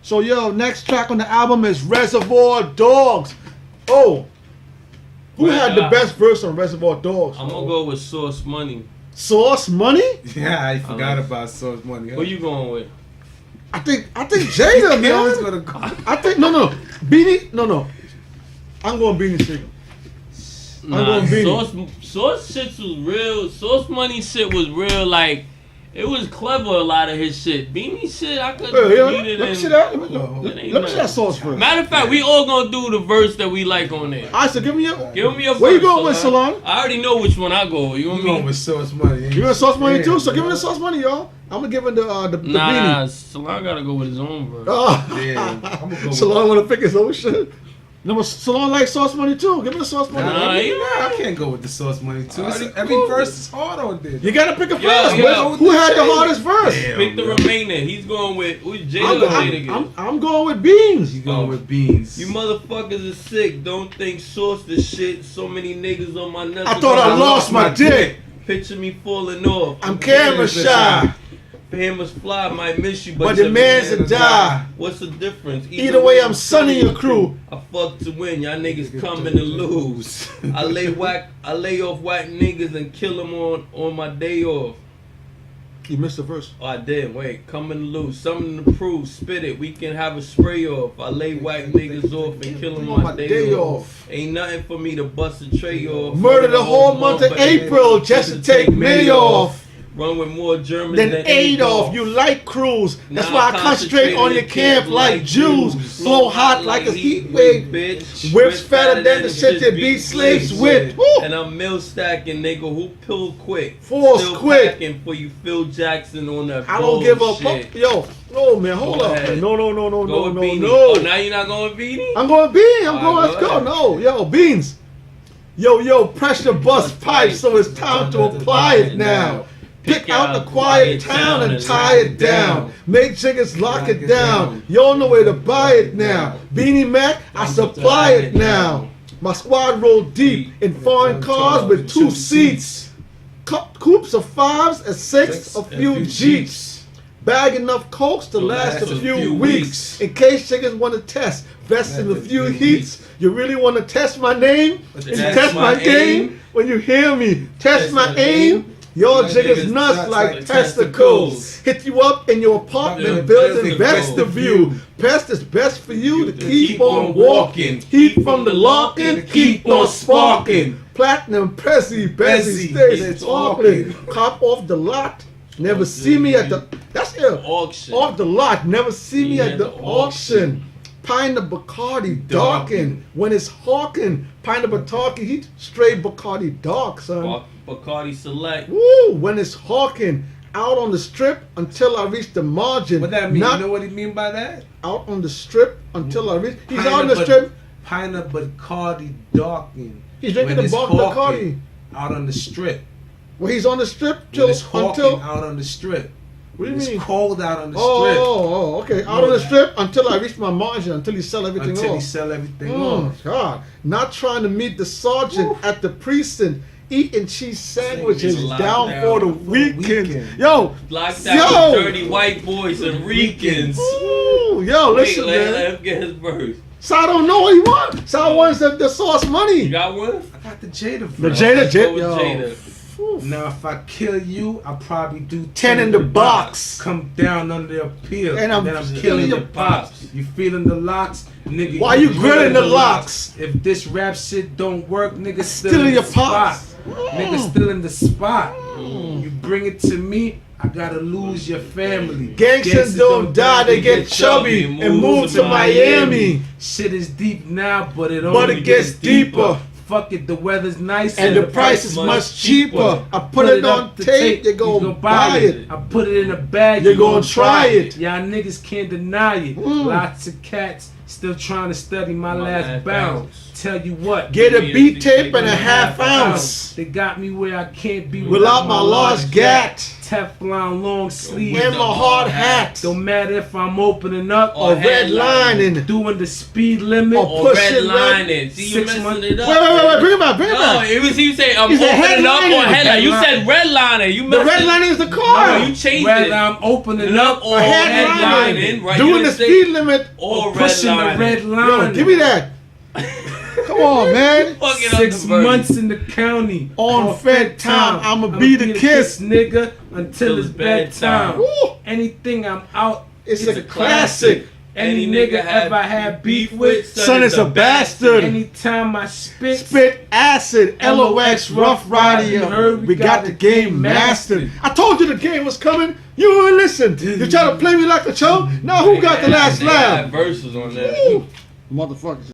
So yo, next track on the album is Reservoir Dogs. Oh, who had the best verse on Reservoir Dogs? I'm gonna go with Sauce Money. Sauce Money? Yeah, I forgot about Sauce Money. Huh? Who you going with? I think Jada, man. I think no. Beanie, no. I'm going Beanie Sigel. Nah, Sauce shit was real. Sauce Money shit was real. Like, it was clever, a lot of his shit. Beanie shit, I could read it. Let me see that. Let me see that Sauce first. Matter of fact, we all gonna do the verse that we like on there. Alright, so give me your verse. Where you going with, Salon? I already know which one I go with. You want me? going with Sauce Money. You want Sauce Money too? So give me the Sauce Money, y'all. I'm gonna give him the Beanie. Nah, Salon gotta go with his own verse. Yeah, I'm gonna go Salon wanna pick his own shit. No, Salon like Sauce Money too. Give me the Sauce Money. I can't go with the Sauce Money too. Every verse is hard on there. You gotta pick a verse. Who had the hardest verse? Pick the remainder. He's going with Jada or Jadakiss? I'm going with Beans. He's going with Beans. You motherfuckers are sick. Don't think Sauce this shit. So many niggas on my nuts. I thought I lost my dick. Picture me falling off. I'm camera shy. Hammers fly, might miss you, but the man's a die. What's the difference? Either way, I'm sunning your crew. I fuck to win, y'all niggas coming to lose. I lay off whack niggas and kill them on my day off. You missed the verse. Oh, I did. Wait, coming to lose, something to prove. Spit it, we can have a spray off. I lay whack niggas off and kill them on my day off. Ain't nothing for me to bust a tray off. Murder the whole month of April just to take May off. Run with more Germans than Adolf. You like crews. That's why I concentrate on your camp like Jews. Flow hot like a heat wave. Bitch. Whips fatter than the shit that beat slaves with. And I'm mill stacking, nigga. Who pill quick? Force still quick. Packing for you, Phil Jackson on that. I don't give a fuck. Yo, no man, hold up. Man. No. Oh, now you're not going Beanie? I'm going Beanie. I'm going. Let's go. No, yo, Beans. Yo, pressure bust pipe, so it's time to apply it now. Pick out a quiet town and tie it down. Make chickens lock it down. You all know where to buy it now. Beanie Mac, I supply it now. My squad roll deep in foreign cars with 2 seats. Coupes of 5s and 6, a few Jeeps. Bag enough cokes to last a few weeks. In case chickens want to test, vest in a few heats. You really want to test my name? And test my game? When you hear me, test my aim? Your jiggers nuts like testicles. Hit you up in your apartment building vestibule. Pest is best for you to keep on walking. Heat from the locking, keep on sparking. Platinum, Bezzy, stay talking. Cop off the lot. Never see me at the. That's it. Auction. Off the lot. Never see me at the auction. Pint of Bacardi darken. When it's hawking, pint of Bacardi, he straight Bacardi dark, son. Bacardi Select. Woo! When it's hawking, out on the strip until I reach the margin. What that mean? You know what he mean by that? Out on the strip until I reach. He's out on the strip. Pint of Bacardi darken. He's drinking the Bacardi. Out on the strip. Well, he's on the strip till until out on the strip. What do you mean? It's cold out on the strip. Oh, okay. Out on the strip until I reach my margin, until he sell everything off. Until he sell everything off. God. Not trying to meet the sergeant at the precinct. Eating cheese sandwiches down for the weekend. Yo, locked out with dirty white boys and Ricans. Yo, listen, man. Let him get his verse. So I don't know what he wants. So I want the Sauce Money. You got one? I got the Jada verse. The Jada. Now if I kill you, I'll probably do 10 in the box. Come down under the appeal. And I'm killing your pops. You feeling the locks? Nigga, why you grilling the locks? If this rap shit don't work, nigga still in your pops. Nigga still in the spot. You bring it to me, I gotta lose your family. Gangsters don't die, they get chubby and move to Miami. Shit is deep now, but it gets deeper. Fuck it, the weather's nice and the price is much cheaper. I put it on tape, you gon' buy it. I put it in a bag, you gon' try it. Y'all niggas can't deny it. Lots of cats still trying to study my last bounce. tell you what. Get a beat tape and a half ounce. They got me where I can't be Without my large gat. Teflon long sleeve. And my hard hat. Don't matter if I'm opening up Or redlining. doing the speed limit Or pushing redlining. See, you 6 messing months. it up. Wait, bring it back, bring it No, back. it was you say I'm He said opening up or headlining. headlining. You said redlining. You The messed it- redlining is the car. No, you changed Whether it. I'm opening up or headlining. right? Doing You the didn't say- speed limit. or pushing the redlining. red Yo, line. give me that. Come on, man. Fucking up 6 the version. months in the county. On Fed time, I'ma be the kiss. nigga until it's bedtime. Woo. Anything I'm out, It's a classic. any nigga ever had beef with. Son is a bastard. Anytime I spit, Spit acid, LOX, Rough Rider. We got the game mastered. I told you the game was coming. You wouldn't listen. You try to play me like a chump. Now who got the last They had laugh? verses on that. Woo. Motherfuckers.